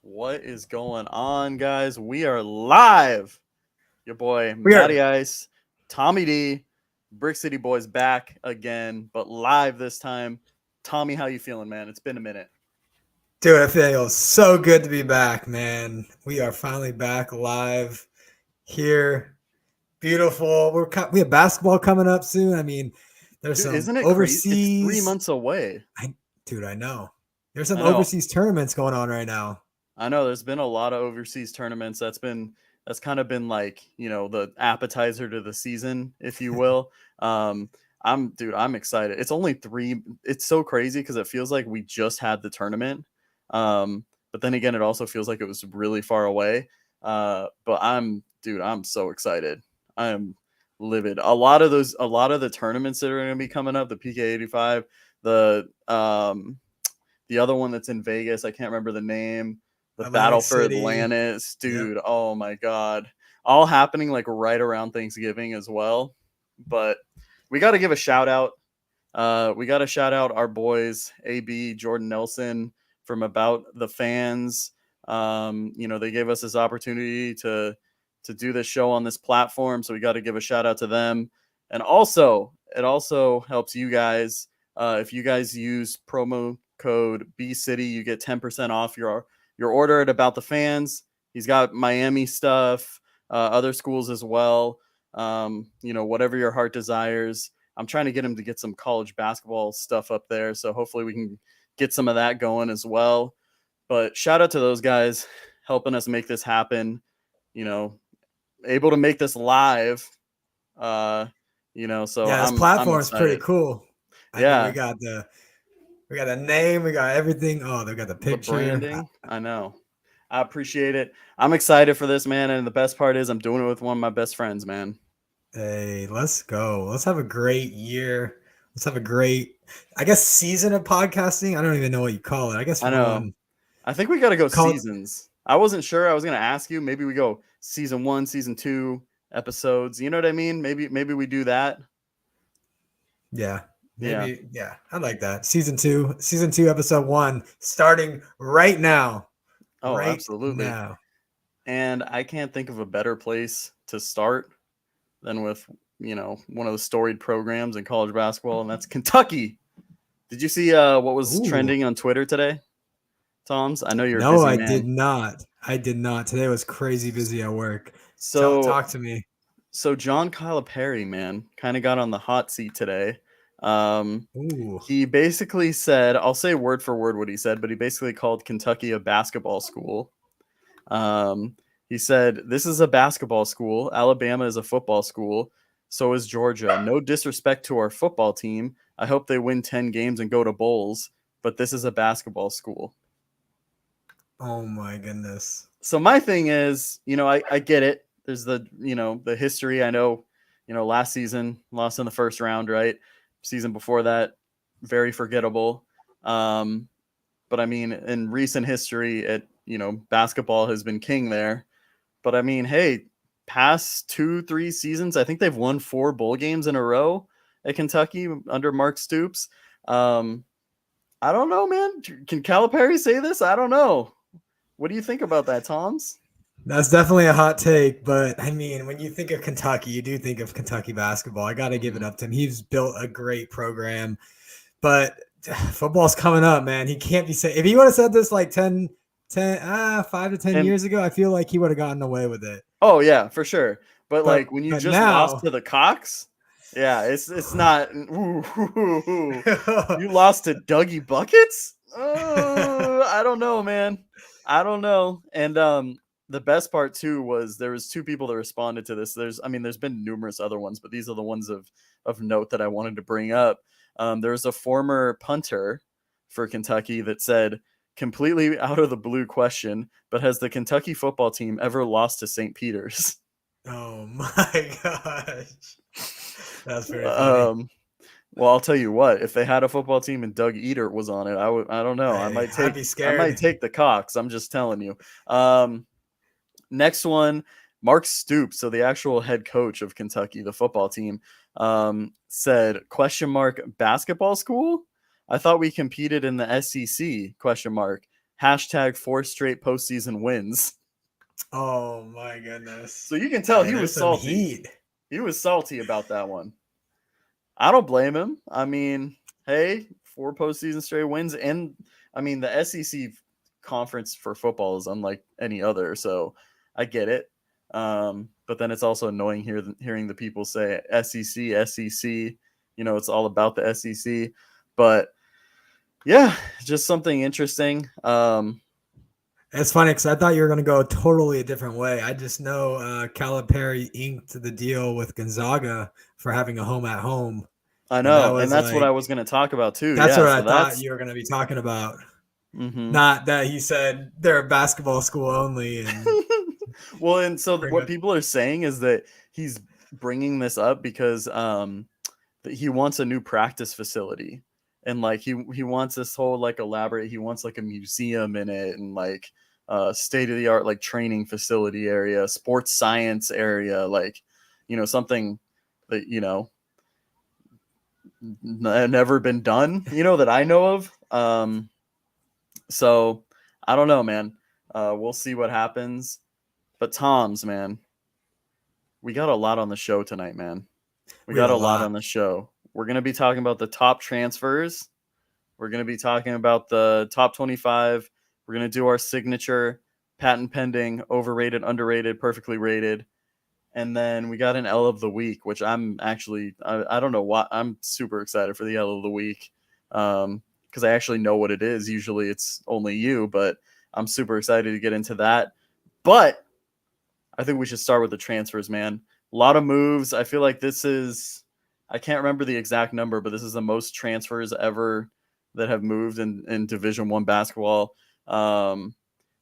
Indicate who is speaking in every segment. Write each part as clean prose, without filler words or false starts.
Speaker 1: What is going on, guys? We are live. Your boy
Speaker 2: We
Speaker 1: Matty
Speaker 2: are,
Speaker 1: Ice, Tommy D, Brick City Boys back again, but live this time. Tommy, how you feeling, man? It's been a minute.
Speaker 2: dude. It feels so good to be back, man. We are finally back live here. Beautiful. We have basketball coming up soon. I mean, there's
Speaker 1: Dude,
Speaker 2: some
Speaker 1: isn't it crazy? It's three
Speaker 2: overseas.
Speaker 1: months away.
Speaker 2: I know. There's some
Speaker 1: I know.
Speaker 2: overseas tournaments going on right now.
Speaker 1: I know there's been a lot of overseas tournaments. That's kind of been like, the appetizer to the season, if you will. Um, I'm excited. It's so crazy because it feels like we just had the tournament. But then again, it also feels like it was really far away. But I'm so excited. I am livid. A lot of the tournaments that are going to be coming up, the PK85, the other one that's in Vegas, I can't remember the name. The Battle
Speaker 2: Atlantic
Speaker 1: for
Speaker 2: City.
Speaker 1: Atlantis,
Speaker 2: Yep.
Speaker 1: dude. Oh my god. All happening like right around Thanksgiving as well. But we got to give a shout out. We got to shout out our boys, AB, Jordan Nelson from About the Fans. They gave us this opportunity to do this show on this platform, so we got to give a shout out to them. And also, it also helps you guys if you guys use promo code B City, you get 10% off your order at About the Fans. He's got Miami stuff, other schools as well. Whatever your heart desires. I'm trying to get him to get some college basketball stuff up there, so hopefully we can get some of that going as well. But shout out to those guys helping us make this happen. You know, able to make this live. So
Speaker 2: Yeah, this
Speaker 1: I'm
Speaker 2: platform is pretty
Speaker 1: excited.
Speaker 2: cool. I mean,
Speaker 1: Yeah,
Speaker 2: we got the name, we got everything. Oh, they got the
Speaker 1: the
Speaker 2: picture.
Speaker 1: branding. I know. I appreciate it. I'm excited for this, man. And the best part is I'm doing it with one of my best friends, man.
Speaker 2: Hey, let's go. Let's have a great year. Let's have a great, I guess, season of podcasting. I don't even know what you call it. I guess
Speaker 1: I
Speaker 2: we're
Speaker 1: know.
Speaker 2: going
Speaker 1: I think we got to go
Speaker 2: call it.
Speaker 1: seasons. I wasn't sure. I was going to ask you. Maybe we go season 1, season 2 episodes. You know what I mean? Maybe we do that.
Speaker 2: Yeah,
Speaker 1: Yeah.
Speaker 2: maybe. Yeah, I like that. Season two, episode one, starting right now.
Speaker 1: Oh,
Speaker 2: Right
Speaker 1: absolutely.
Speaker 2: now.
Speaker 1: And I can't think of a better place to start than with, one of the storied programs in college basketball, and that's Kentucky. Did you see what was
Speaker 2: Ooh,
Speaker 1: trending on Twitter today, Tom's? I know you're a
Speaker 2: no,
Speaker 1: busy
Speaker 2: I did
Speaker 1: man.
Speaker 2: not. I did not. Today was crazy busy at work.
Speaker 1: So
Speaker 2: Talk to me.
Speaker 1: so John Calipari, man, kind of got on the hot seat today. Um,
Speaker 2: Ooh,
Speaker 1: he basically said, I'll say word for word what he said, but he basically called Kentucky a basketball school. Um, he said, "This is a basketball school. Alabama is a football school. So is Georgia. No disrespect to our football team. I hope they win 10 games and go to bowls, but this is a basketball school."
Speaker 2: oh my goodness.
Speaker 1: So my thing is, I get it. There's the history. I know, last season lost in the first round, right? Season before that, very forgettable. Um, but I mean, in recent history, basketball has been king there. But I mean, hey, past 2, 3 seasons, I think they've won 4 bowl games in a row at Kentucky under Mark Stoops. Um, I don't know, man. Can Calipari say this? I don't know. What do you think about that, Toms?
Speaker 2: That's definitely a hot take, but I mean, when you think of Kentucky, you do think of Kentucky basketball. I got to give it
Speaker 1: Mhm.
Speaker 2: up to him. He's built a great program, but football's coming up, man. He can't be saying, if he would have said this like 5 to 10
Speaker 1: And
Speaker 2: yees ago, I feel like he would have gotten away with it.
Speaker 1: oh yeah, for sure. But like when you
Speaker 2: But
Speaker 1: just lost
Speaker 2: now,
Speaker 1: to the Cox, yeah, it's not. You lost to Dougie Buckets? I don't know, man. I don't know. And the best part too was there was 2 people that responded to this. There's been numerous other ones, but these are the ones of note that I wanted to bring up. There was a former punter for Kentucky that said, completely out of the blue question, but has the Kentucky football team ever lost to St. Peter's?
Speaker 2: oh my gosh, that's very funny.
Speaker 1: um, well, I'll tell you what. If they had a football team and Doug Eater was on it, I would. I don't know.
Speaker 2: Hey, I'd be
Speaker 1: I might
Speaker 2: scared.
Speaker 1: take the Cox. I'm just telling you. Next one, Mark Stoops, so the actual head coach of Kentucky, the football team, said question mark basketball school. I thought we competed in the SEC question mark. hashtag 4 straight postseason wins.
Speaker 2: Oh my goodness.
Speaker 1: So you can tell
Speaker 2: Hey,
Speaker 1: he
Speaker 2: there's
Speaker 1: was
Speaker 2: some
Speaker 1: salty.
Speaker 2: heat.
Speaker 1: He was salty about that one. I don't blame him. I mean, hey, 4 postseason straight wins, and I mean the SEC conference for football is unlike any other, so I get it. But then it's also annoying hearing the people say SEC, SEC. You know, it's all about the SEC. But yeah, just something interesting.
Speaker 2: It's funny because I thought you were going to go totally a different way. I just know Calipari inked the deal with Gonzaga for having a home at home,
Speaker 1: I
Speaker 2: and that
Speaker 1: know, and
Speaker 2: was
Speaker 1: that's what
Speaker 2: like
Speaker 1: I was going to talk about too.
Speaker 2: that's
Speaker 1: Yeah,
Speaker 2: what I
Speaker 1: so
Speaker 2: thought
Speaker 1: that's
Speaker 2: you were going to be talking about.
Speaker 1: mm-hmm.
Speaker 2: Not that he said they're a basketball school only, and
Speaker 1: Well, and so
Speaker 2: bring
Speaker 1: what
Speaker 2: it.
Speaker 1: people are saying is that he's bringing this up because that he wants a new practice facility, and like he wants this whole like elaborate. He wants like a museum in it, and like state of the art like training facility area, sports science area, like something that never been done, that I know of. So I don't know, man. We'll see what happens. But Tom's, man, we got a lot on the show tonight, man. We
Speaker 2: We got
Speaker 1: got
Speaker 2: a
Speaker 1: a lot
Speaker 2: lot.
Speaker 1: on the show. We're going to be talking about the top transfers. We're going to be talking about the top 25. We're going to do our signature patent pending, overrated, underrated, perfectly rated. And then we got an L of the week, which I'm actually, I don't know why. I'm super excited for the L of the week because I actually know what it is. Usually it's only you, but I'm super excited to get into that. But I think we should start with the transfers, man. A lot of moves. I feel like this is, I can't remember the exact number, but this is the most transfers ever that have moved in Division One basketball.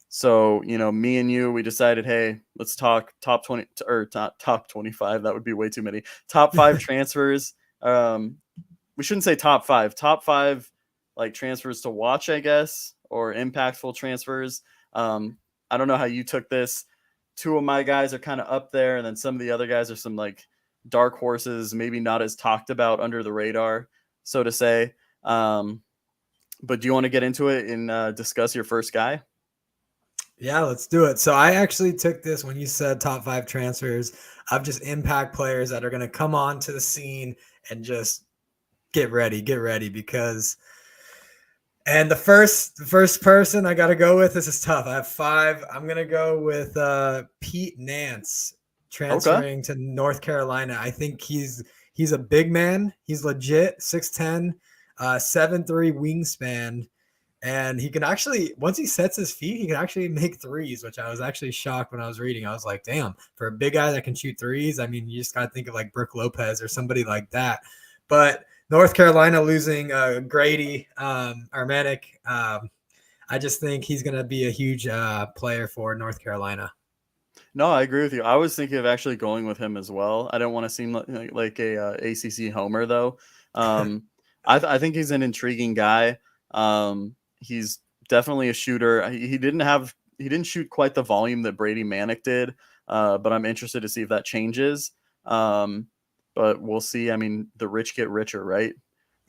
Speaker 1: So me and you, we decided, hey, let's talk top 20 or top 25. That would be way too many. Top 5 transfers. We shouldn't say top 5. Top 5 like transfers to watch, I guess, or impactful transfers. I don't know how you took this. 2 of my guys are kind of up there, and then some of the other guys are some like dark horses, maybe not as talked about under the radar, so to say. But do you want to get into it and discuss your first guy?
Speaker 2: Yeah, let's do it. So I actually took this when you said top 5 transfers of just impact players that are going to come on to the scene and just get ready because and the first person I got to go with, this is tough. I have 5. I'm going to go with Pete Nance
Speaker 1: Okay.
Speaker 2: transferring to North Carolina. I think he's a big man. He's legit 6'10", 7'3" wingspan. And he can actually, once he sets his feet, he can actually make threes, which I was actually shocked when I was reading. I was like, damn, for a big guy that can shoot threes, I mean, you just got to think of like Brooke Lopez or somebody like that. But North Carolina losing Grady Armenic, I just think he's going to be a huge player for North Carolina.
Speaker 1: No, I agree with you. I was thinking of actually going with him as well. I don't want to seem like a ACC homer though. I think he's an intriguing guy. He's definitely a shooter. He didn't shoot quite the volume that Brady Manick did, but I'm interested to see if that changes. But we'll see. I mean, the rich get richer, right?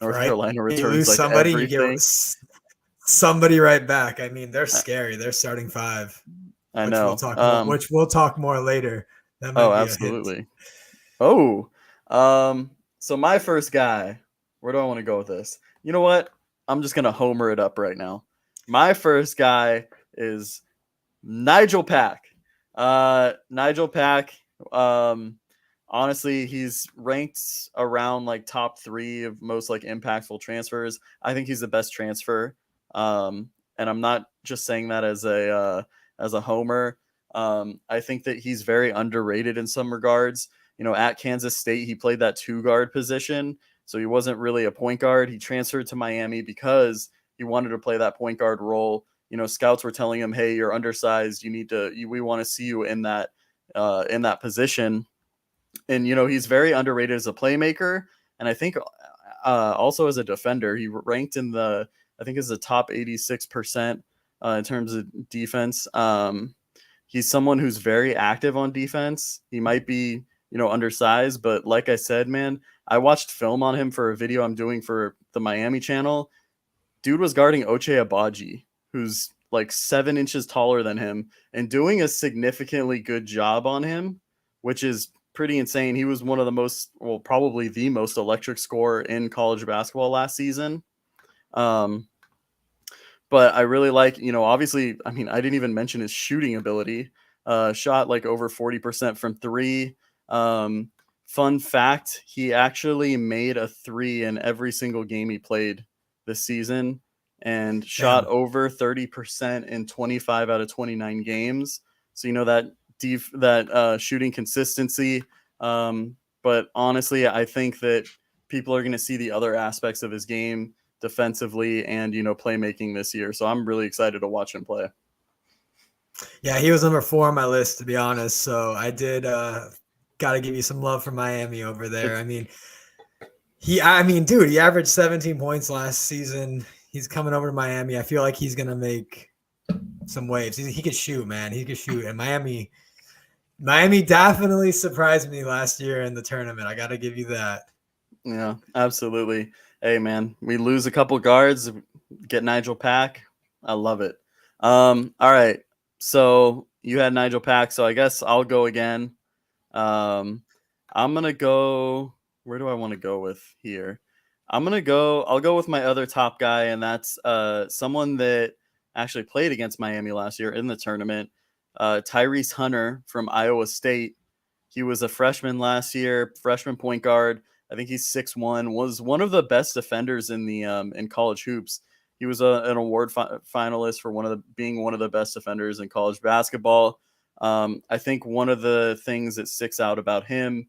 Speaker 1: North
Speaker 2: Right?
Speaker 1: Carolina
Speaker 2: You
Speaker 1: returns
Speaker 2: lose
Speaker 1: like
Speaker 2: somebody and you get
Speaker 1: everything.
Speaker 2: somebody right back. I mean, they're
Speaker 1: I,
Speaker 2: scary. They're starting 5.
Speaker 1: I
Speaker 2: Which we'll
Speaker 1: know.
Speaker 2: talk more. Which we'll talk more later. That
Speaker 1: Oh,
Speaker 2: might be a hint.
Speaker 1: absolutely. Oh, so my first guy, where do I want to go with this? You know what? I'm just gonna homer it up right now. My first guy is Nigel Pack. Nigel Pack. Um, Honestly, he's ranked around like top 3 of most like impactful transfers. I think he's the best transfer. And I'm not just saying that as a homer. I think that he's very underrated in some regards. At Kansas State, he played that 2 guard position, so he wasn't really a point guard. He transferred to Miami because he wanted to play that point guard role. Scouts were telling him, "Hey, you're undersized. We want to see you in that position." And he's very underrated as a playmaker, and I think also as a defender. He ranked in I think is the top 86% in terms of defense. He's someone who's very active on defense. He might be undersized, but like I said, man, I watched film on him for a video I'm doing for the Miami channel. Dude was guarding Oche Abaji, who's like 7 inches taller than him and doing a significantly good job on him, which is pretty insane. He was one of the most, well, probably the most electric scorer in college basketball last season. But I really like, obviously, I mean, I didn't even mention his shooting ability. Shot like over 40% from three. Fun fact, he actually made a three in every single game he played this season and shot
Speaker 2: Damn.
Speaker 1: over 30% in 25 out of 29 games. So, that shooting consistency. But honestly, I think that people are going to see the other aspects of his game defensively and playmaking this year. So I'm really excited to watch him play.
Speaker 2: Yeah, he was number 4 on my list, to be honest. So I did got to give you some love for Miami over there. Dude, he averaged 17 points last season. He's coming over to Miami. I feel like he's gonna make some waves. He could shoot, man. He could shoot. And Miami definitely surprised me last year in the tournament. I got to give you that.
Speaker 1: Yeah, absolutely. Hey, man, we lose a couple guards, get Nigel Pack. I love it. All right. So you had Nigel Pack, so I guess I'll go again. I'm going to go. Where do I want to go with here? I'll go with my other top guy, and that's someone that actually played against Miami last year in the tournament, Tyrese Hunter from Iowa State. He was a freshman last year, freshman point guard. I think he's 6'1", was one of the best defenders in the in college hoops. He was an award finalist for being one of the best defenders in college basketball. I think one of the things that sticks out about him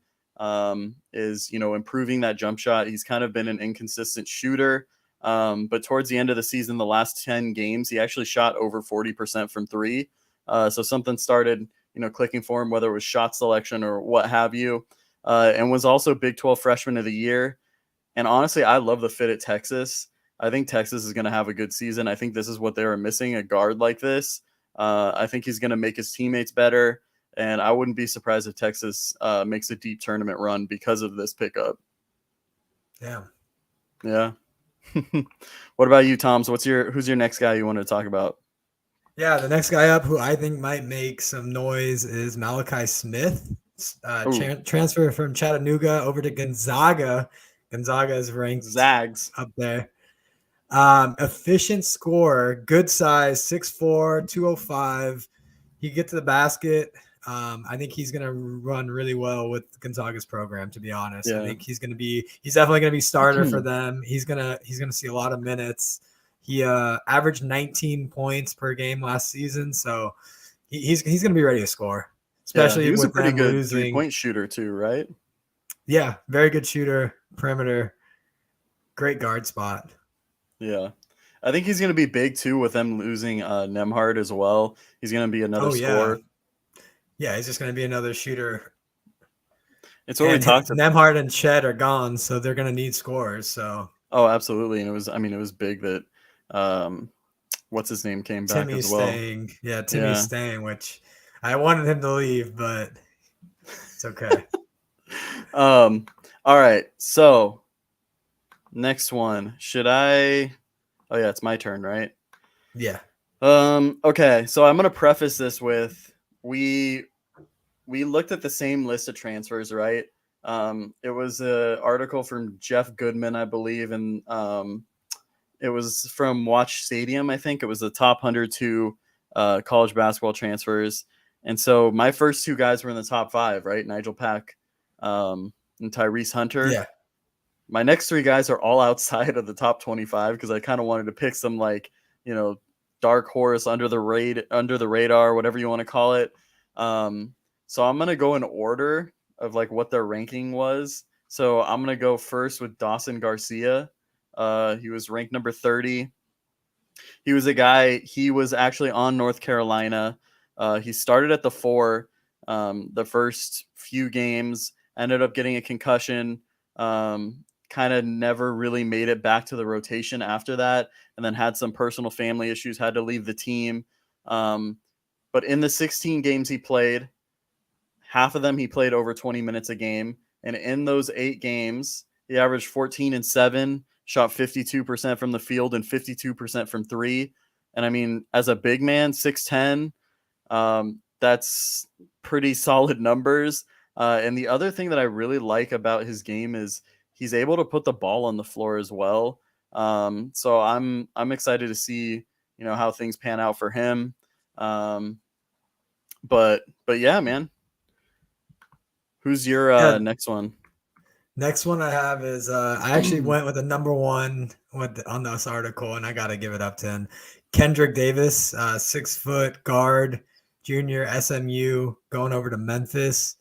Speaker 1: is, improving that jump shot. He's kind of been an inconsistent shooter, but towards the end of the season, the last 10 games, he actually shot over 40% from three. So something started, clicking for him, whether it was shot selection or what have you, and was also Big 12 Freshman of the Year. And honestly, I love the fit at Texas. I think Texas is going to have a good season. I think this is what they were missing, a guard like this. I think he's going to make his teammates better. And I wouldn't be surprised if Texas makes a deep tournament run because of this pickup.
Speaker 2: Yeah.
Speaker 1: Yeah. What about you, Toms? Who's your next guy you want to talk about?
Speaker 2: Yeah, the next guy up who I think might make some noise is Malachi Smith. Transfer from Chattanooga over to Gonzaga. Gonzaga is ranked
Speaker 1: Zags
Speaker 2: up there. Efficient scorer, good size, 6'4", 205. He can get to the basket. I think he's going to run really well with Gonzaga's program, to be honest.
Speaker 1: Yeah.
Speaker 2: I think he's definitely going to be starter for them. He's going to see a lot of minutes. He averaged 19 points per game last season, so he's going to be ready to score. Especially
Speaker 1: he was
Speaker 2: with
Speaker 1: a pretty good
Speaker 2: losing.
Speaker 1: 3-point shooter too, right?
Speaker 2: Yeah, very good shooter, perimeter, great guard spot.
Speaker 1: Yeah. I think he's going to be big too with them losing Nembhard as well. He's going to be another scorer.
Speaker 2: Yeah, he's just going to be another shooter.
Speaker 1: It's what we talked about.
Speaker 2: Nembhard and Chet are gone, so they're going to need scorers. So.
Speaker 1: Oh, absolutely. And it was big that what's his name came back as well.
Speaker 2: Staying. Yeah, Timmy's staying, which I wanted him to leave, but it's okay.
Speaker 1: All right. So next one. Oh yeah, it's my turn, right?
Speaker 2: Yeah.
Speaker 1: Okay. So I'm gonna preface this with we looked at the same list of transfers, right? It was an article from Jeff Goodman, I believe, and it was from Watch Stadium, I think. It was the top 102 college basketball transfers. And so my first two guys were in the top 5, right? Nigel Pack and Tyrese Hunter.
Speaker 2: Yeah.
Speaker 1: My next 3 guys are all outside of the top 25 because I kind of wanted to pick some dark horse under the radar, whatever you want to call it. So I'm going to go in order of what their ranking was. So I'm going to go first with Dawson Garcia. He was ranked number 30. He was a guy, he was actually on North Carolina. He started at the 4 the first few games, ended up getting a concussion, kind of never really made it back to the rotation after that, and then had some personal family issues, had to leave the team. But in the 16 games he played, half of them he played over 20 minutes a game. And in those 8 games, he averaged 14 and 7, shot 52% from the field and 52% from 3. And I mean, as a big man, 6'10", that's pretty solid numbers. And the other thing that I really like about his game is he's able to put the ball on the floor as well. So I'm excited to see how things pan out for him. Um, but yeah, man. Who's your
Speaker 2: Yeah.
Speaker 1: next one?
Speaker 2: Next one I have is I actually went with the number one on this article, and I got to give it up to him. Kendrick Davis, 6 foot guard, junior SMU, going over to Memphis.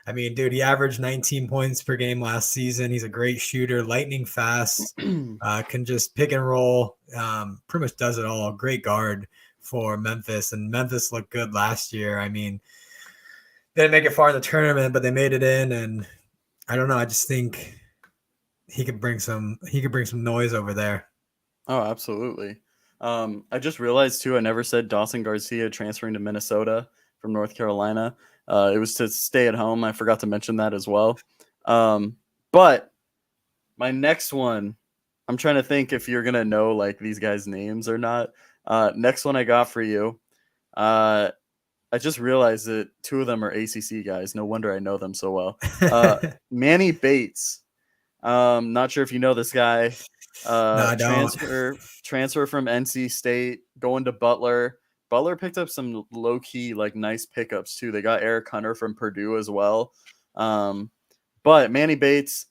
Speaker 2: I mean, dude, he averaged 19 points per game last season. He's a great shooter, lightning fast, can just pick and roll, pretty much does it all. Great guard for Memphis, and Memphis looked good last year. I mean, they didn't make it far in the tournament, but they made it in, and I don't know. I just think he could bring some noise over there.
Speaker 1: Oh, absolutely. I just realized too, I never said Dawson Garcia transferring to Minnesota from North Carolina. It was to stay at home. I forgot to mention that as well. But my next one, I'm trying to think if you're gonna know like these guys' names or not. Next one I got for you. I just realized that two of them are ACC guys. No wonder I know them so well. Manny Bates. Not sure if you know this guy.
Speaker 2: No, I don't.
Speaker 1: Transfer from NC State, going to Butler. Butler picked up some low key like nice pickups too. They got Eric Hunter from Purdue as well. But Manny Bates,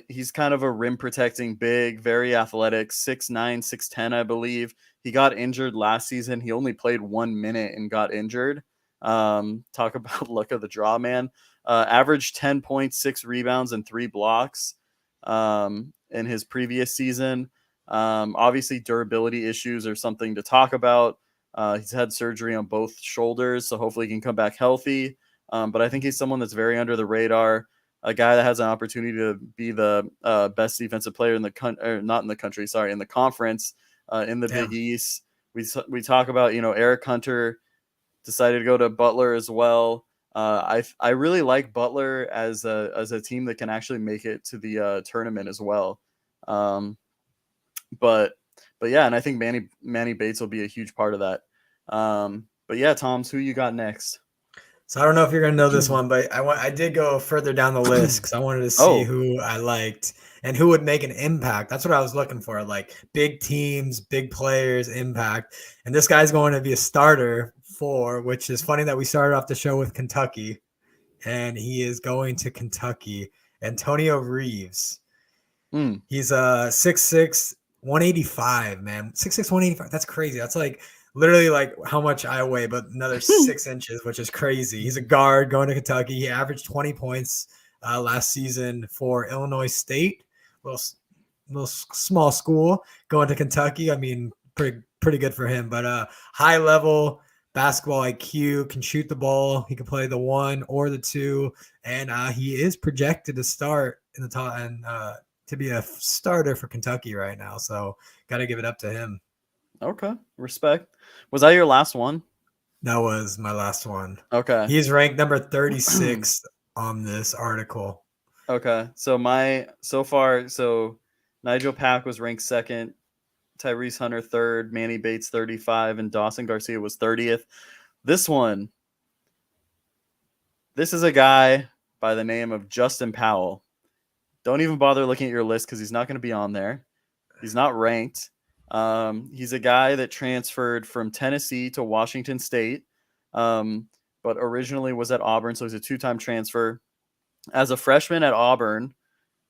Speaker 1: he's kind of a rim protecting big, very athletic, 6'9", 6'10", I believe. He got injured last season. He only played 1 minute and got injured. Talk about luck of the draw, man. Averaged 10 points, 6 rebounds, and 3 blocks in his previous season. Obviously, durability issues are something to talk about. He's had surgery on both shoulders, so hopefully he can come back healthy. But I think he's someone that's very under the radar, a guy that has an opportunity to be the best defensive player in the not in the country, sorry, in the conference, in the Big East. We talk about, Eric Hunter decided to go to Butler as well. I really like Butler as a team that can actually make it to the tournament as well. But yeah, and I think Manny Bates will be a huge part of that. But yeah, Toms, who you got next?
Speaker 2: So I don't know if you're gonna know this one, but I did go further down the list because I wanted to see
Speaker 1: Oh,
Speaker 2: who I liked and who would make an impact. That's what I was looking for, like big teams, big players, impact. And this guy's going to be a starter for, which is funny that we started off the show with Kentucky, and he is going to Kentucky. Antonio Reeves. He's 6'6", 185, man. 6'6", 185. That's crazy. That's like literally like how much I weigh, but another 6 inches, which is crazy. He's a guard going to Kentucky. He averaged 20 points last season for Illinois State. Little small school going to Kentucky. I mean, pretty good for him. But high level basketball IQ, can shoot the ball. He can play the 1 or the 2, and he is projected to start in the top and to be a starter for Kentucky right now. So got to give it up to him.
Speaker 1: Okay. Respect. Was that your last one?
Speaker 2: That was my last one.
Speaker 1: Okay.
Speaker 2: He's ranked number 36 on this article.
Speaker 1: Okay. So Nigel Pack was ranked 2nd, Tyrese Hunter 3rd, Manny Bates 35, and Dawson Garcia was 30th. This is a guy by the name of Justin Powell. Don't even bother looking at your list because he's not going to be on there. He's not ranked. He's a guy that transferred from Tennessee to Washington State, but originally was at Auburn, so he's a 2-time transfer. As a freshman at Auburn,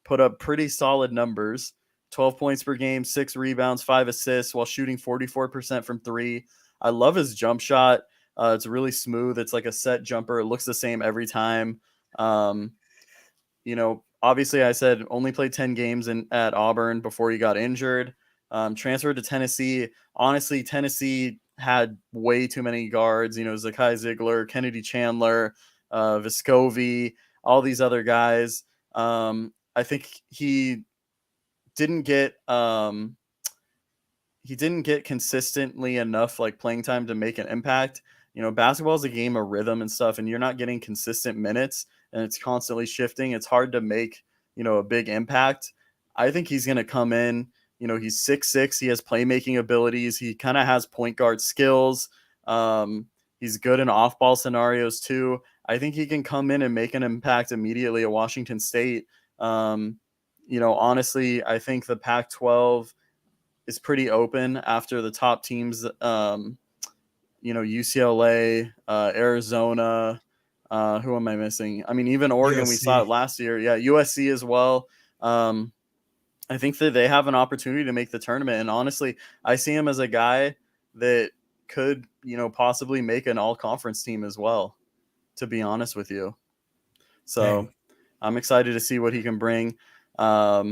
Speaker 1: put up pretty solid numbers, 12 points per game, 6 rebounds, 5 assists, while shooting 44% from 3. I love his jump shot. It's really smooth. It's like a set jumper. It looks the same every time. Obviously I said only played 10 games at Auburn before he got injured. Transferred to Tennessee. Honestly, Tennessee had way too many guards. Zakai Ziegler, Kennedy Chandler, Vescovi, all these other guys. I think he didn't get consistently enough like playing time to make an impact. Basketball is a game of rhythm and stuff, and you're not getting consistent minutes, and it's constantly shifting. It's hard to make a big impact. I think he's going to come in, He's 6'6". He has playmaking abilities. He kind of has point guard skills. He's good in off-ball scenarios too. I think he can come in and make an impact immediately at Washington State. Honestly, I think the Pac-12 is pretty open after the top teams. UCLA, Arizona. Who am I missing? I mean, even Oregon, we saw it
Speaker 2: USC.
Speaker 1: last year. Yeah, USC as well. I think that they have an opportunity to make the tournament. And honestly, I see him as a guy that could, possibly make an all-conference team as well, to be honest with you. So
Speaker 2: Dang.
Speaker 1: I'm excited to see what he can bring. But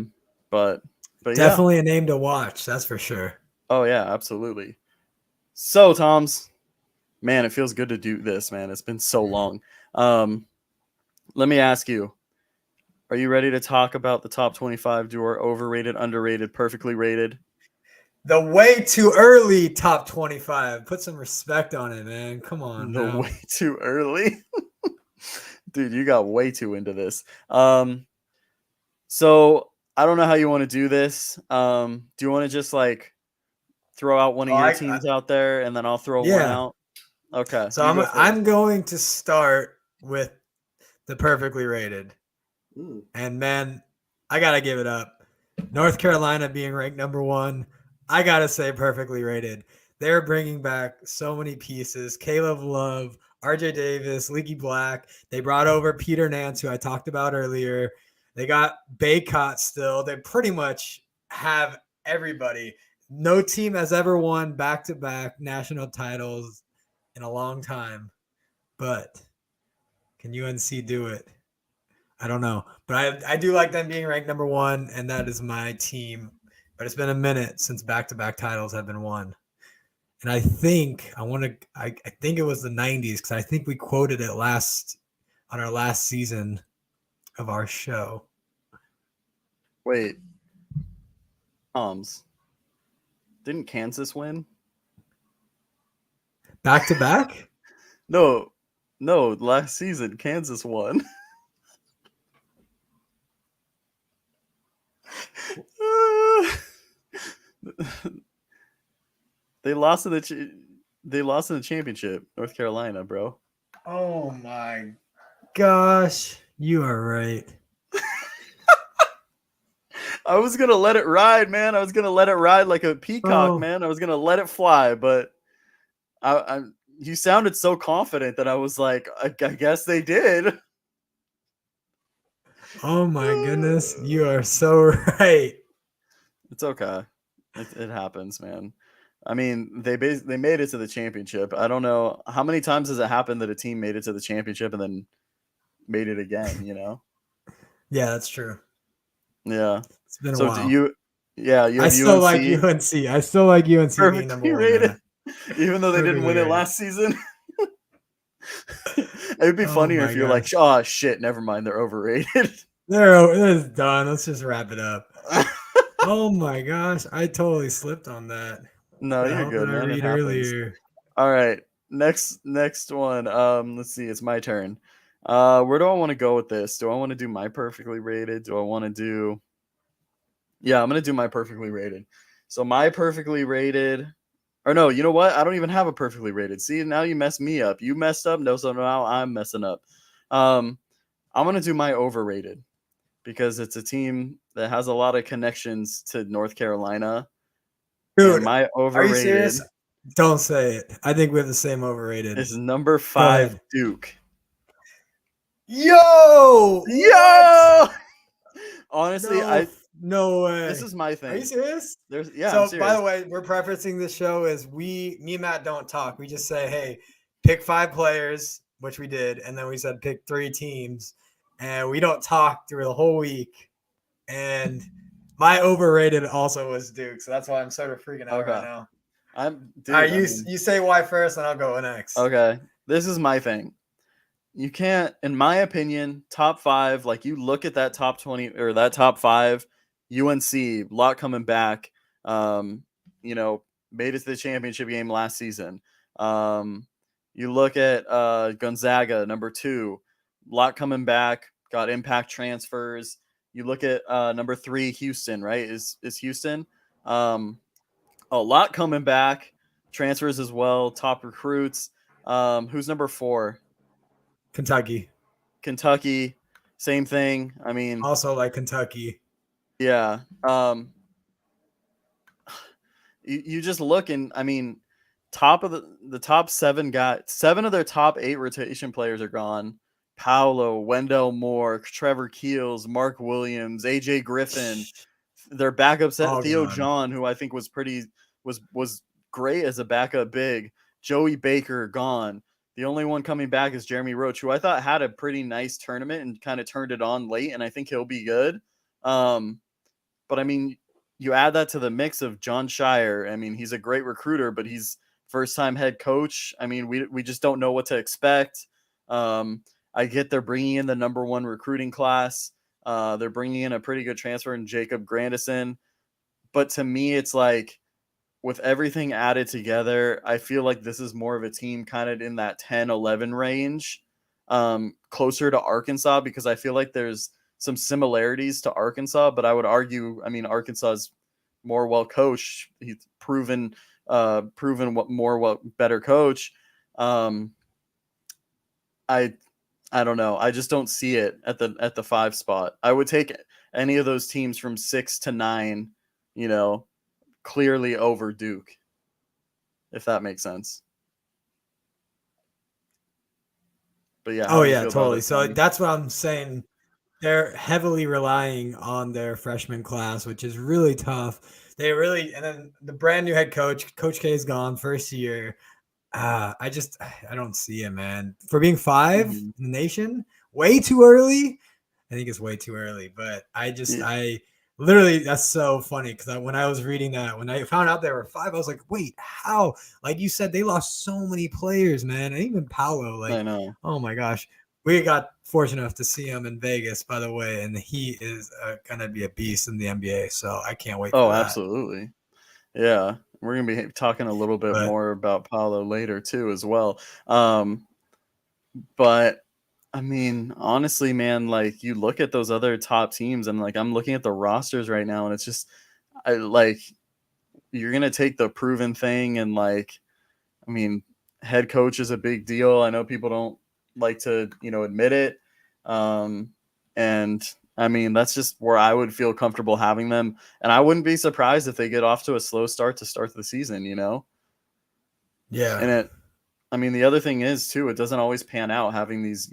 Speaker 1: yeah.
Speaker 2: Definitely a name to watch. That's for sure.
Speaker 1: Oh, yeah, absolutely. So, Toms, man, it feels good to do this, man. It's been so long. Let me ask you, are you ready to talk about the top 25? Do our overrated, underrated, perfectly rated?
Speaker 2: The way too early top 25. Put some respect on it, man. Come on
Speaker 1: No,
Speaker 2: now.
Speaker 1: way too early. Dude, you got way too into this. So I don't know how you want to do this. Do you want to just like throw out one of your teams out there and then I'll throw one
Speaker 2: Yeah.
Speaker 1: out? Okay.
Speaker 2: So
Speaker 1: You go first.
Speaker 2: I'm going to start with the perfectly rated.
Speaker 1: Ooh.
Speaker 2: And man, I gotta give it up. North Carolina being ranked number 1, I gotta say perfectly rated. They're bringing back so many pieces. Caleb Love, RJ Davis, Leaky Black. They brought over Peter Nance, who I talked about earlier. They got Baycott still. They pretty much have everybody. No team has ever won back-to-back national titles in a long time. But can UNC do it? I don't know. But I do like them being ranked number 1, and that is my team. But it's been a minute since back-to-back titles have been won. And I think I think it was the 90s, because I think we quoted it on our last season of our show.
Speaker 1: Wait. Didn't Kansas win?
Speaker 2: Back-to-back?
Speaker 1: No, last season Kansas won. They lost in the championship, North Carolina, bro.
Speaker 2: Oh my gosh, you are right.
Speaker 1: I was gonna let it ride, man. I was gonna let it ride like a peacock, man. I was gonna let it fly, but you sounded so confident that I was like, I guess they did.
Speaker 2: Oh my goodness, you are so right.
Speaker 1: It's okay. It happens, man. I mean, they made it to the championship. I don't know how many times has it happened that a team made it to the championship and then made it again,
Speaker 2: Yeah, that's true.
Speaker 1: Yeah.
Speaker 2: It's been a
Speaker 1: So
Speaker 2: while.
Speaker 1: you have
Speaker 2: I still
Speaker 1: UNC.
Speaker 2: like UNC. I still like UNC being
Speaker 1: Perfectly
Speaker 2: number 1.
Speaker 1: rated, even though they didn't win it last season. It would be funnier if you're like, oh shit, never mind, they're overrated.
Speaker 2: It's done. Let's just wrap it up. Oh my gosh, I totally slipped on that.
Speaker 1: No,
Speaker 2: What the
Speaker 1: you're
Speaker 2: hell
Speaker 1: good,
Speaker 2: did I
Speaker 1: man. It
Speaker 2: read
Speaker 1: happens.
Speaker 2: earlier?
Speaker 1: All right, next one. Let's see. It's my turn. Where do I want to go with this? Do I want to do my perfectly rated? Do I want to do? Yeah, I'm gonna do my perfectly rated. So my perfectly rated, or no, you know what? I don't even have a perfectly rated. See, now you messed me up. You messed up. No, so now I'm messing up. I'm gonna do my overrated because it's a team that has a lot of connections to North Carolina.
Speaker 2: Dude,
Speaker 1: and my overrated,
Speaker 2: are you serious? Don't say it. I think we have the same overrated.
Speaker 1: is number 5 Duke.
Speaker 2: Yo!
Speaker 1: Yo! Honestly,
Speaker 2: no way.
Speaker 1: This is my thing.
Speaker 2: Are you serious?
Speaker 1: I'm
Speaker 2: so,
Speaker 1: serious.
Speaker 2: by the way, we're prefacing this show as me and Matt don't talk. We just say, hey, pick 5 players, which we did, and then we said pick 3 teams, and we don't talk through the whole week. And my overrated also was Duke, so that's why I'm sort of freaking out right now. You say why first, and I'll go next.
Speaker 1: Okay, this is my thing. You can't, in my opinion, top 5. Like you look at that top 20 or that top 5, UNC, lot coming back. Made it to the championship game last season. You look at Gonzaga, number 2, lot coming back, got impact transfers. You look at number 3, Houston, right? Is Houston? A lot coming back, transfers as well, top recruits. Who's number 4?
Speaker 2: Kentucky.
Speaker 1: Kentucky, same thing. I mean,
Speaker 2: Also like Kentucky.
Speaker 1: yeah. You just look and I mean, top of the top 7 guys, 7 of their top 8 rotation players are gone. Paolo, Wendell Moore, Trevor Keels, Mark Williams, AJ Griffin. Their backup set
Speaker 2: All
Speaker 1: Theo
Speaker 2: gone.
Speaker 1: John, who I think was great as a backup big. Joey Baker gone. The only one coming back is Jeremy Roach, who I thought had a pretty nice tournament and kind of turned it on late, and I think he'll be good. But I mean, you add that to the mix of John Shire. I mean, he's a great recruiter, but he's first time head coach. I mean, we just don't know what to expect. I get they're bringing in the number 1 recruiting class. They're bringing in a pretty good transfer in Jacob Grandison. But to me, it's like with everything added together, I feel like this is more of a team kind of in that 10-11 range, closer to Arkansas, because I feel like there's some similarities to Arkansas, but I would argue, I mean, Arkansas is more well coached. He's proven what better coach. I don't know. I just don't see it at the 5 spot. I would take any of those teams from 6 to 9, clearly over Duke, if that makes sense. But yeah, how
Speaker 2: Oh
Speaker 1: do you
Speaker 2: yeah,
Speaker 1: feel about
Speaker 2: totally.
Speaker 1: it,
Speaker 2: So
Speaker 1: Tony?
Speaker 2: that's what I'm saying. They're heavily relying on their freshman class, which is really tough. And then the brand new head coach, Coach K is gone, first year. I don't see it, man. For being 5
Speaker 1: Mhm.
Speaker 2: in the nation, way too early. I think it's way too early, but
Speaker 1: Yeah,
Speaker 2: I literally, that's so funny because when I was reading that, when I found out there were 5, I was like, wait, how? Like you said, they lost so many players, man. And even Paolo,
Speaker 1: I
Speaker 2: like,
Speaker 1: know.
Speaker 2: oh my gosh. We got fortunate enough to see him in Vegas, by the way, and he is going to be a beast in the NBA. So I can't wait for
Speaker 1: Oh,
Speaker 2: that.
Speaker 1: absolutely. Yeah, we're gonna be talking a little bit
Speaker 2: But
Speaker 1: more about Paulo later too, as well. But I mean, honestly, man, like you look at those other top teams, and like I'm looking at the rosters right now, and it's just, I like you're gonna take the proven thing, and like, I mean, head coach is a big deal. I know people don't like to, admit it. And I mean, that's just where I would feel comfortable having them. And I wouldn't be surprised if they get off to a slow start to start the season.
Speaker 2: yeah,
Speaker 1: And I mean, the other thing is too, it doesn't always pan out having these,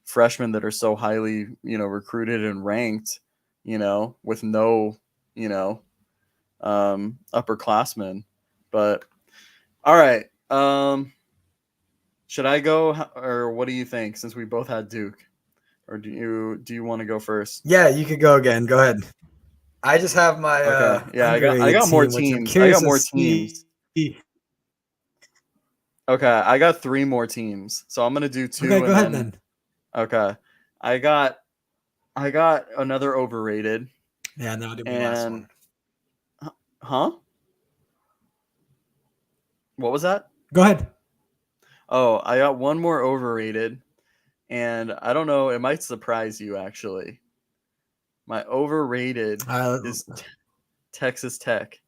Speaker 1: freshmen that are so highly, recruited and ranked, with no, you know, upperclassmen. But all right. Should I go, or what do you think? Since we both had Duke, or do you want to go first?
Speaker 2: yeah, you could go again. Go ahead. I just have my
Speaker 1: Okay, yeah, I
Speaker 2: underrated
Speaker 1: got more
Speaker 2: team, which I'm
Speaker 1: teams. I
Speaker 2: curious
Speaker 1: got
Speaker 2: to
Speaker 1: more
Speaker 2: see.
Speaker 1: teams. Okay, I got 3 more teams, so I'm gonna do
Speaker 2: Okay,
Speaker 1: 2,
Speaker 2: go
Speaker 1: and
Speaker 2: ahead
Speaker 1: then
Speaker 2: then.
Speaker 1: okay, I got I got another overrated,
Speaker 2: Yeah, and then I'll do my last
Speaker 1: and
Speaker 2: one.
Speaker 1: huh? What was that?
Speaker 2: Go ahead.
Speaker 1: Oh, I got one more overrated, and I don't know. It might surprise you actually. My overrated
Speaker 2: Uh,
Speaker 1: is Texas Tech.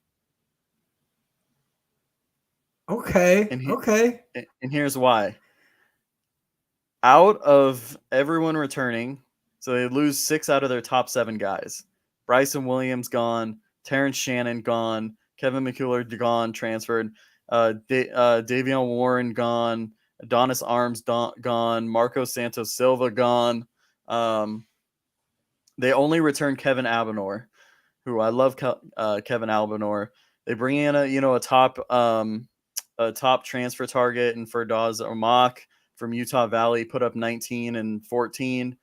Speaker 2: okay,
Speaker 1: And he
Speaker 2: okay.
Speaker 1: and here's why. Out of everyone returning, so they lose 6 out of their top 7 guys. Bryson Williams gone, Terrence Shannon gone, Kevin McCullough gone, transferred, Davion Warren gone, Adonis Arms gone, Marco Santos Silva gone. Um, they only return Kevin Abenor, who I love. Kevin Abenor. They bring in a top transfer target, and Ferdaz Omak from Utah Valley put up 19 and 14.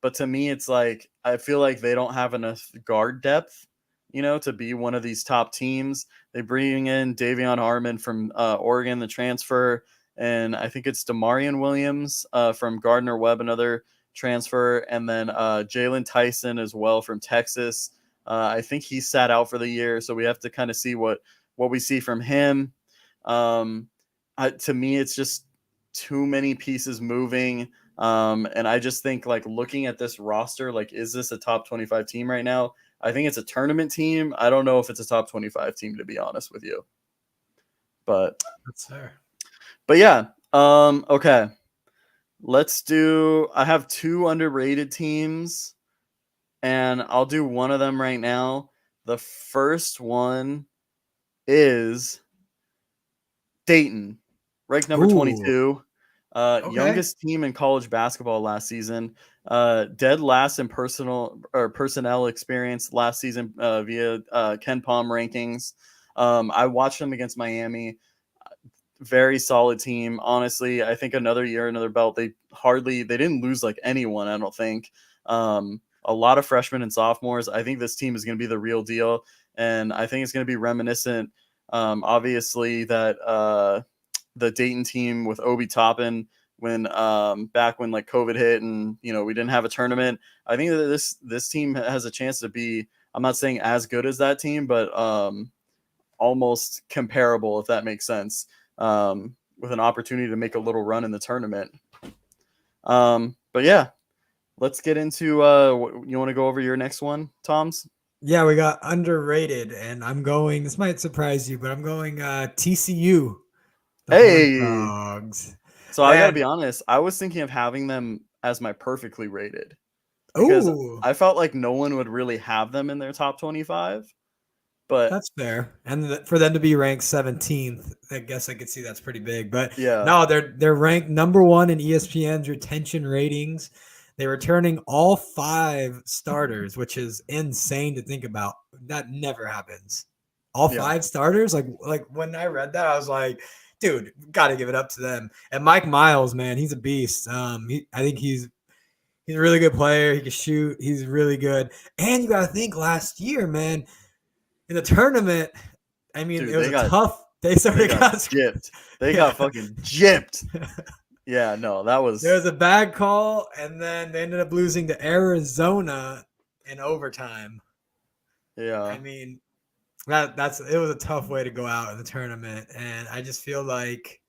Speaker 1: But to me, it's like I feel like they don't have enough guard depth, to be one of these top teams. They bring in Davion Harmon from Oregon, the transfer, and I think it's Demarion Williams from Gardner Webb, another transfer, and then Jalen Tyson as well from Texas. I think he sat out for the year, so we have to kind of see what we see from him. To me, it's just too many pieces moving. And I just think like looking at this roster, like, is this a top 25 team right now? I think it's a tournament team. I don't know if it's a top 25 team, to be honest with you. But
Speaker 2: That's fair.
Speaker 1: yeah. Okay. Let's do. I have two underrated teams, and I'll do one of them right now. The first one is Dayton, ranked number
Speaker 2: Ooh,
Speaker 1: 22.
Speaker 2: okay.
Speaker 1: Youngest team in college basketball last season. Dead last in personnel experience last season via Ken Palm rankings. I watched them against Miami. Very solid team. Honestly, I think another year, another belt. They didn't lose like anyone. I don't think. A lot of freshmen and sophomores. I think this team is going to be the real deal, and I think it's going to be reminiscent. Obviously, that the Dayton team with Obi Toppin when back when like COVID hit and we didn't have a tournament. I think that this team has a chance to be. I'm not saying as good as that team, but almost comparable, if that makes sense, with an opportunity to make a little run in the tournament. But yeah, let's get into you want to go over your next one, Tom's?
Speaker 2: Yeah, we got underrated, and I'm going. This might surprise you, but I'm going TCU, the Horned
Speaker 1: Hey,
Speaker 2: Frogs.
Speaker 1: so I got to
Speaker 2: And
Speaker 1: be honest, I was thinking of having them as my perfectly rated because
Speaker 2: oh,
Speaker 1: I felt like no one would really have them in their top 25. But
Speaker 2: that's fair. And for them to be ranked 17th, I guess I could see that's pretty big. But
Speaker 1: yeah,
Speaker 2: no, they're ranked number one in ESPN's retention ratings. They're returning all 5 starters, which is insane to think about. That never happens. All
Speaker 1: yeah,
Speaker 2: 5 starters, like when I read that, I was like, dude, got to give it up to them. And Mike Miles, man, he's a beast. I think he's a really good player. He can shoot. He's really good. And you got to think last year, man, in the tournament, I mean, it
Speaker 1: dude,
Speaker 2: was a tough. They
Speaker 1: they
Speaker 2: started
Speaker 1: got
Speaker 2: got
Speaker 1: gypped. They
Speaker 2: yeah.
Speaker 1: got fucking gypped. Yeah, no, that
Speaker 2: There
Speaker 1: was
Speaker 2: was a bad call, and then they ended up losing to Arizona in overtime.
Speaker 1: yeah,
Speaker 2: I mean, that's it was a tough way to go out in the tournament, and I just feel like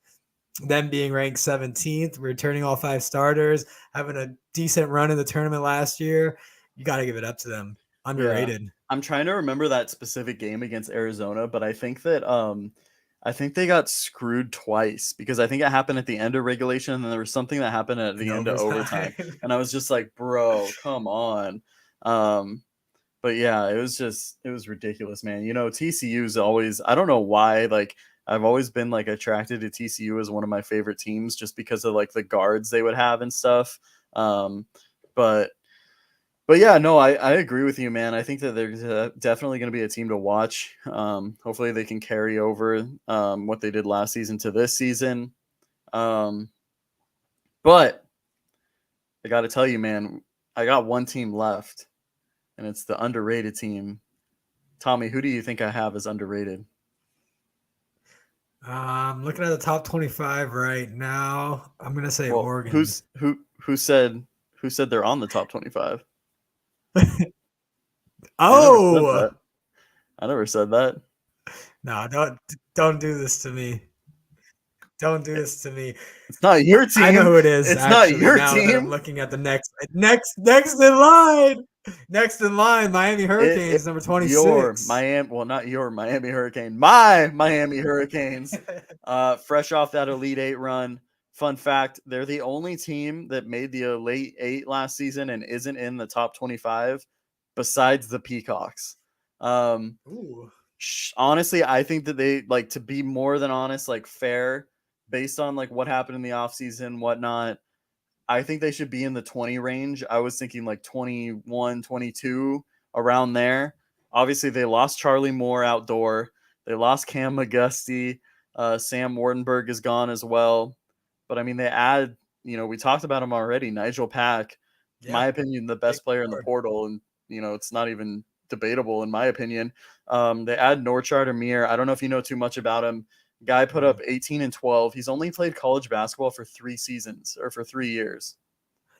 Speaker 2: them being ranked 17th, returning all 5 starters, having a decent run in the tournament last year, you got to give it up to them.
Speaker 1: yeah.
Speaker 2: Underrated.
Speaker 1: I'm trying to remember that specific game against Arizona, but I think they got screwed twice because I think it happened at the end of regulation and then there was something that happened at
Speaker 2: In
Speaker 1: the end of overtime.
Speaker 2: overtime.
Speaker 1: And I was just like, bro, come on. Um, but yeah, it was ridiculous, man. TCU's always, I don't know why, like I've always been like attracted to TCU as one of my favorite teams just because of like the guards they would have and stuff. Um, but yeah, no, I agree with you, man. I think that there's definitely going to be a team to watch. Hopefully, they can carry over what they did last season to this season. Um, but I got to tell you, man, I got one team left, and it's the underrated team. Tommy, who do you think I have as underrated?
Speaker 2: Looking at the top 25 right now, I'm gonna say
Speaker 1: Well,
Speaker 2: Oregon.
Speaker 1: who said they're on the top 25? I never said
Speaker 2: Oh
Speaker 1: that. I never said that.
Speaker 2: no! Don't do this to me. Don't do this to me.
Speaker 1: It's not your
Speaker 2: I know
Speaker 1: team.
Speaker 2: who it is
Speaker 1: It's not
Speaker 2: actually.
Speaker 1: your
Speaker 2: Now that I'm
Speaker 1: team.
Speaker 2: looking at the next in line, Miami
Speaker 1: It
Speaker 2: Hurricanes, number
Speaker 1: your
Speaker 2: 26.
Speaker 1: Miami, well, not your Miami Hurricane, my Miami Hurricanes, fresh off that Elite Eight run. Fun fact: they're the only team that made the Elite Eight last season and isn't in the top 25, besides the Peacocks. Um,
Speaker 2: Ooh,
Speaker 1: Honestly, I think that they like to be more than honest, like fair, based on like what happened in the offseason, whatnot. I think they should be in the 20 range. I was thinking like 21, 22, around there. Obviously, they lost Charlie Moore outdoor. They lost Cam McGusty. Sam Wardenberg is gone as well. But I mean, they add, we talked about him already. Nigel Pack,
Speaker 2: yeah,
Speaker 1: my opinion, the
Speaker 2: big
Speaker 1: best player in the
Speaker 2: board.
Speaker 1: portal. And, it's not even debatable in my opinion. They add Norchard Amir. I don't know if you know too much about him. Guy put up 18 and 12. He's only played college basketball for 3 seasons or for 3 years.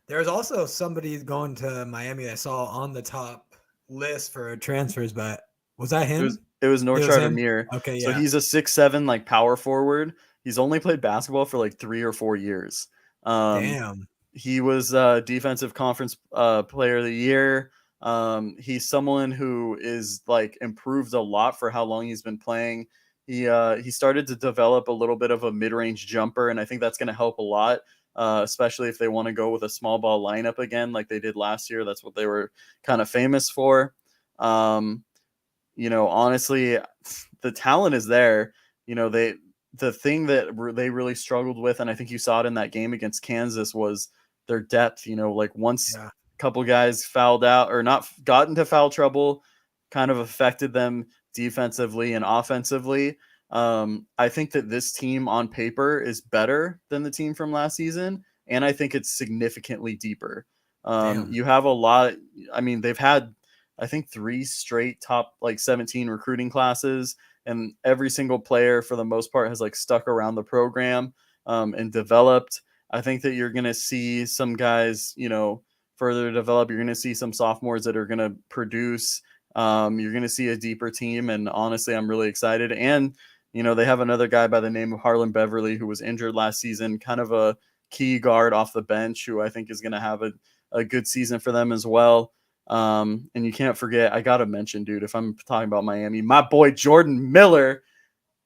Speaker 2: There's also somebody going to Miami that I saw on the top list for transfers, but was that him?
Speaker 1: It was
Speaker 2: It was
Speaker 1: Norchard
Speaker 2: him.
Speaker 1: Amir.
Speaker 2: Okay,
Speaker 1: So
Speaker 2: yeah.
Speaker 1: he's a 6'7" like power forward. He's only played basketball for like 3 or 4 years. Um,
Speaker 2: Damn.
Speaker 1: he was defensive conference player of the year. He's someone who is like improved a lot for how long he's been playing. He started to develop a little bit of a mid-range jumper, and I think that's going to help a lot, especially if they want to go with a small ball lineup again, like they did last year. That's what they were kind of famous for. Honestly, the talent is there. The thing that they really struggled with, and I think you saw it in that game against Kansas, was their depth. Like once
Speaker 2: Yeah.
Speaker 1: a couple guys fouled out or not got into foul trouble, kind of affected them defensively and offensively. I think that this team on paper is better than the team from last season, and I think it's significantly deeper.
Speaker 2: Damn.
Speaker 1: You have a lot. I mean, they've had, I think, 3 straight top like 17 recruiting classes, and every single player for the most part has like stuck around the program and developed. I think that you're going to see some guys, further develop. You're going to see some sophomores that are going to produce. You're going to see a deeper team, and honestly, I'm really excited. And they have another guy by the name of Harlan Beverly who was injured last season, kind of a key guard off the bench who I think is going to have a good season for them as well. And you can't forget, I got to mention, dude, if I'm talking about Miami, my boy Jordan Miller.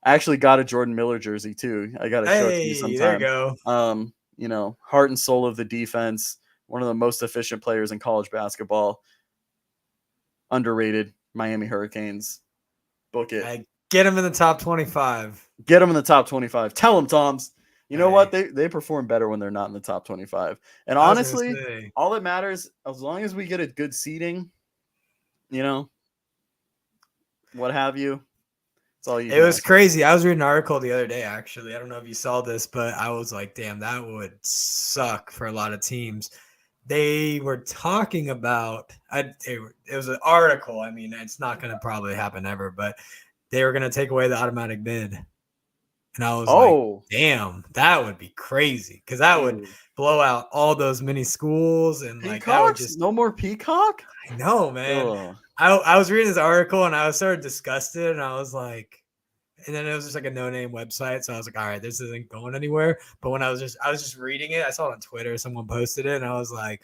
Speaker 1: I actually got a Jordan Miller jersey too. I got to show it to you
Speaker 2: Hey, there you
Speaker 1: sometime.
Speaker 2: go.
Speaker 1: Heart and soul of the defense, one of the most efficient players in college basketball. Underrated Miami Hurricanes. Book it.
Speaker 2: Get him in the top 25.
Speaker 1: Get them in the top 25. Tell them, Toms. You know what?
Speaker 2: Hey.
Speaker 1: They perform better when they're not in the top 25. And
Speaker 2: I was gonna
Speaker 1: honestly,
Speaker 2: say,
Speaker 1: all that matters, as long as we get a good seating, what have you, it's all you
Speaker 2: it
Speaker 1: can
Speaker 2: was
Speaker 1: ask for.
Speaker 2: crazy. I was reading an article the other day, actually. I don't know if you saw this, but I was like, damn, that would suck for a lot of teams. They were talking about it was an article. I mean, it's not going to probably happen ever, but they were going to take away the automatic bid. And I was like, damn, that would be crazy, because that would blow out all those mini schools, and like that would
Speaker 1: Peacocks?
Speaker 2: just
Speaker 1: No more Peacock?
Speaker 2: I know, man.
Speaker 1: Ugh.
Speaker 2: I was reading this article and I was sort of disgusted, and I was like, and then it was just like a no-name website, so I was like, all right, this isn't going anywhere. But when I was just reading it, I saw it on Twitter, someone posted it, and I was like,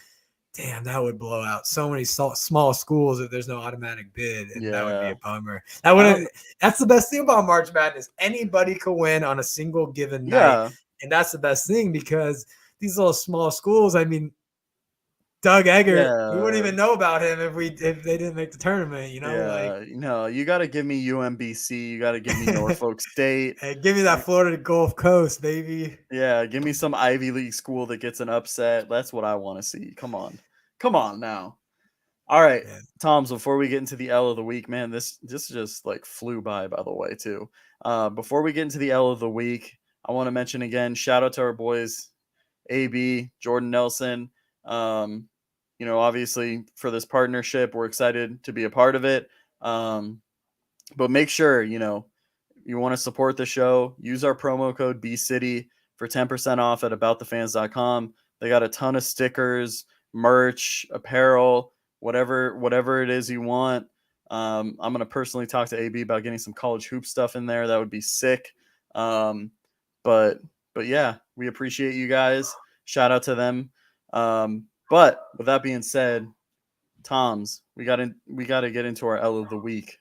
Speaker 2: damn, that would blow out so many small schools if there's no automatic bid, and that would be a bummer. That's the best thing about March Madness. Anybody could win on a single given night, and that's the best thing, because these little small schools, I mean, Doug Eggert, we wouldn't even know about him if they didn't make the tournament, you
Speaker 1: got to give me UMBC, you got to give me Norfolk State.
Speaker 2: Hey, give me that Florida Gulf Coast, baby.
Speaker 1: Yeah, give me some Ivy League school that gets an upset. That's what I want to see. Come on now. All right, Toms, before we get into the L of the week, man, this just like flew by the way, too. Before we get into the L of the week, I want to mention again, shout out to our boys, AB, Jordan Nelson. Obviously for this partnership, we're excited to be a part of it. But make sure, you want to support the show, use our promo code BCity for 10% off at aboutthefans.com. They got a ton of stickers, merch, apparel, whatever it is you want. I'm going to personally talk to AB about getting some college hoop stuff in there. That would be sick. But yeah, we appreciate you guys. Shout out to them. But with that being said, Toms, we got to get into our L of the week.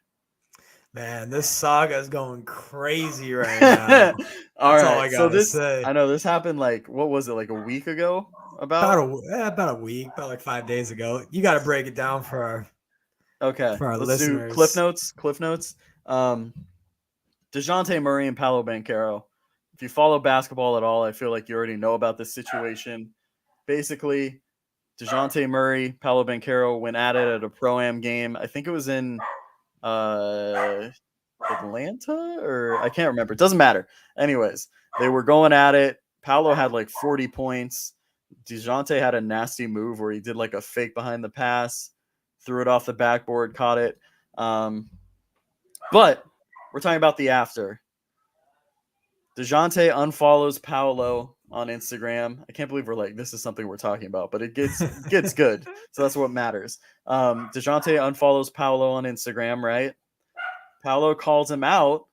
Speaker 2: Man, this saga is going crazy right now.
Speaker 1: all
Speaker 2: That's
Speaker 1: right,
Speaker 2: all I gotta say.
Speaker 1: I know this happened what was it, like a week ago?
Speaker 2: About a week, about like 5 days ago. You got to break it down for our
Speaker 1: let's
Speaker 2: listeners.
Speaker 1: Do Cliff Notes. DeJounte Murray and Paolo Banchero. If you follow basketball at all, I feel like you already know about this situation. Basically, DeJounte Murray, Paolo Banchero went at it at a Pro-Am game. I think it was in Atlanta, or I can't remember. It doesn't matter. Anyways, they were going at it. Paolo had like 40 points. DeJounte had a nasty move where he did like a fake behind the pass, threw it off the backboard, caught it. But we're talking about the after. DeJounte unfollows Paolo on Instagram. I can't believe we're like, this is something we're talking about, but it gets good. So that's what matters. DeJounte unfollows Paolo on Instagram, right? Paolo calls him out.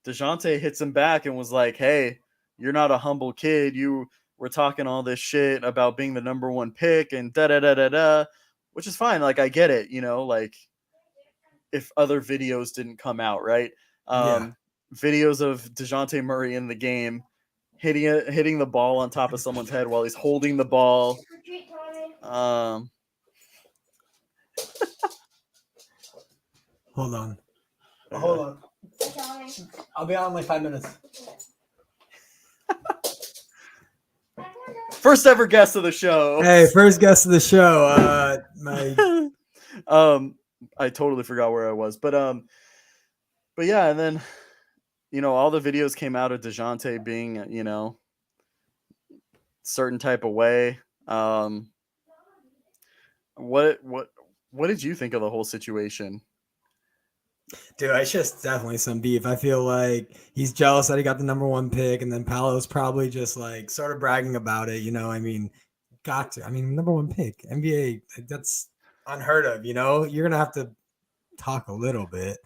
Speaker 1: DeJounte hits him back and was like, hey, you're not a humble kid. You were talking all this shit about being the number 1 pick and da-da-da-da-da. which is fine. Like I get it, like if other videos didn't come out, right?
Speaker 2: Yeah.
Speaker 1: Videos of DeJounte Murray in the game hitting the ball on top of someone's head while he's holding the ball.
Speaker 2: Hold on. Hold on. I'll be on in like 5 minutes.
Speaker 1: First ever guest of the show.
Speaker 2: Hey, first guest of the show.
Speaker 1: I totally forgot where I was, but yeah, and then all the videos came out of DeJounte being certain type of way. What did you think of the whole situation?
Speaker 2: Dude, it's just definitely some beef. I feel like he's jealous that he got the number 1 pick, and then Paolo's probably just like sort of bragging about it. I mean, got to. I mean, number 1 pick, NBA, that's unheard of. You're gonna have to talk a little bit.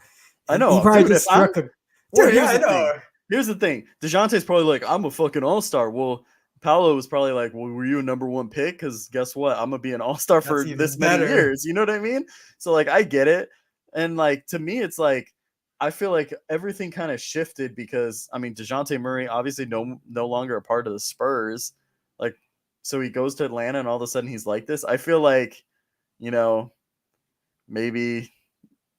Speaker 1: I know,
Speaker 2: he probably
Speaker 1: dude.
Speaker 2: Just struck a.
Speaker 1: Dude, yeah, I know. Here's the thing. DeJounte's probably like, I'm a fucking all-star. Well, Paolo was probably like, well, were you a number 1 pick? Because guess what? I'm gonna be an all-star for this many years. You know what I mean? So like, I get it. And like to me, it's like I feel like everything kind of shifted because I mean DeJounte Murray obviously no longer a part of the Spurs. Like so he goes to Atlanta and all of a sudden he's like this. I feel like, maybe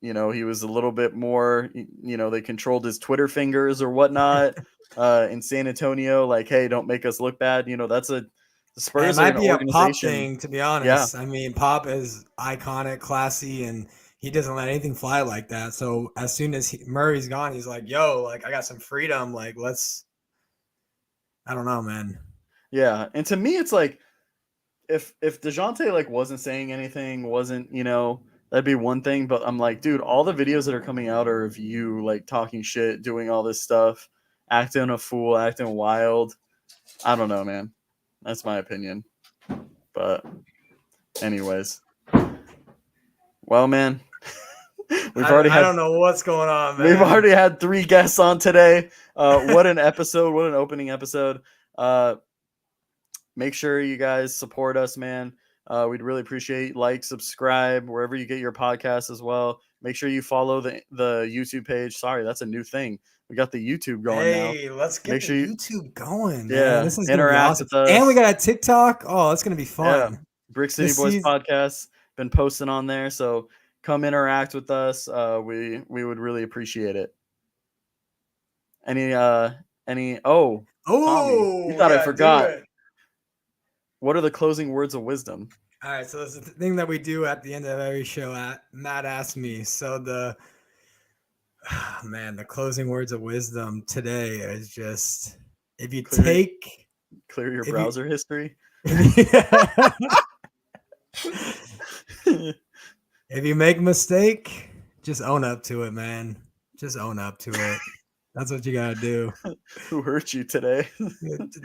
Speaker 1: he was a little bit more, they controlled his Twitter fingers or whatnot in San Antonio. Like, hey, don't make us look bad. The Spurs
Speaker 2: might
Speaker 1: are
Speaker 2: be
Speaker 1: an
Speaker 2: a Pop thing, to be honest.
Speaker 1: Yeah.
Speaker 2: I mean, Pop is iconic, classy, and he doesn't let anything fly like that. So as soon as Murray's gone, he's like, yo, like I got some freedom. Like, I don't know, man.
Speaker 1: Yeah. And to me, it's like, if DeJounte like wasn't saying anything, wasn't, that'd be one thing. But I'm like, dude, all the videos that are coming out are of you like talking shit, doing all this stuff, acting a fool, acting wild. I don't know, man. That's my opinion. But anyways. Well, man.
Speaker 2: I don't know what's going on, man.
Speaker 1: We've already had 3 guests on today. What an episode. What an opening episode. Make sure you guys support us, man. We'd really appreciate subscribe wherever you get your podcasts as well. Make sure you follow the YouTube page. Sorry, that's a new thing. We got the YouTube going now.
Speaker 2: Hey, let's get YouTube going.
Speaker 1: Yeah,
Speaker 2: man. This is gonna be awesome. And we got a TikTok. Oh, that's gonna be fun.
Speaker 1: Yeah. Brick City Boys podcast. Been posting on there, so come interact with us. We would really appreciate it. Tommy, you thought I forgot. What are the closing words of wisdom?
Speaker 2: All right, so this is the thing that we do at the end of every show. Matt asked me. So the closing words of wisdom today is just if you
Speaker 1: clear your browser history.
Speaker 2: If you make a mistake, just own up to it, man. Just own up to it. That's what you gotta do.
Speaker 1: Who hurt you today?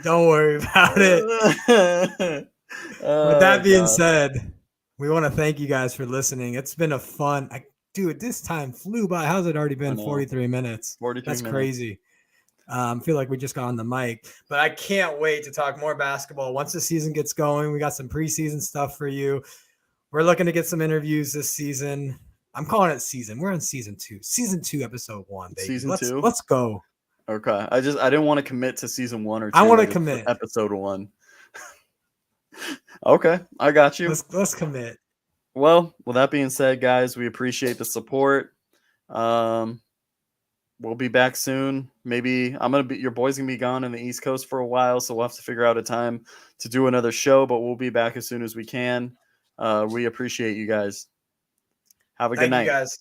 Speaker 2: Don't worry about it. With that being said, we want to thank you guys for listening. It's been a fun. Dude, this time flew by. How's it already been? 43 minutes.
Speaker 1: 43
Speaker 2: That's
Speaker 1: minutes.
Speaker 2: Crazy. I feel like we just got on the mic, but I can't wait to talk more basketball. Once the season gets going, we got some preseason stuff for you. We're looking to get some interviews this season. I'm calling it season. We're on season 2. Season 2, episode 1, baby.
Speaker 1: Season 2?
Speaker 2: Let's go.
Speaker 1: Okay. I didn't want to commit to season 1 or 2.
Speaker 2: I want to commit.
Speaker 1: Episode 1. Okay. I got you.
Speaker 2: Let's commit.
Speaker 1: Well, with that being said, guys, we appreciate the support. We'll be back soon. Maybe your boy's gonna be gone in the East Coast for a while, so we'll have to figure out a time to do another show, but we'll be back as soon as we can. We appreciate you guys. Have a good night.
Speaker 2: Thank you guys.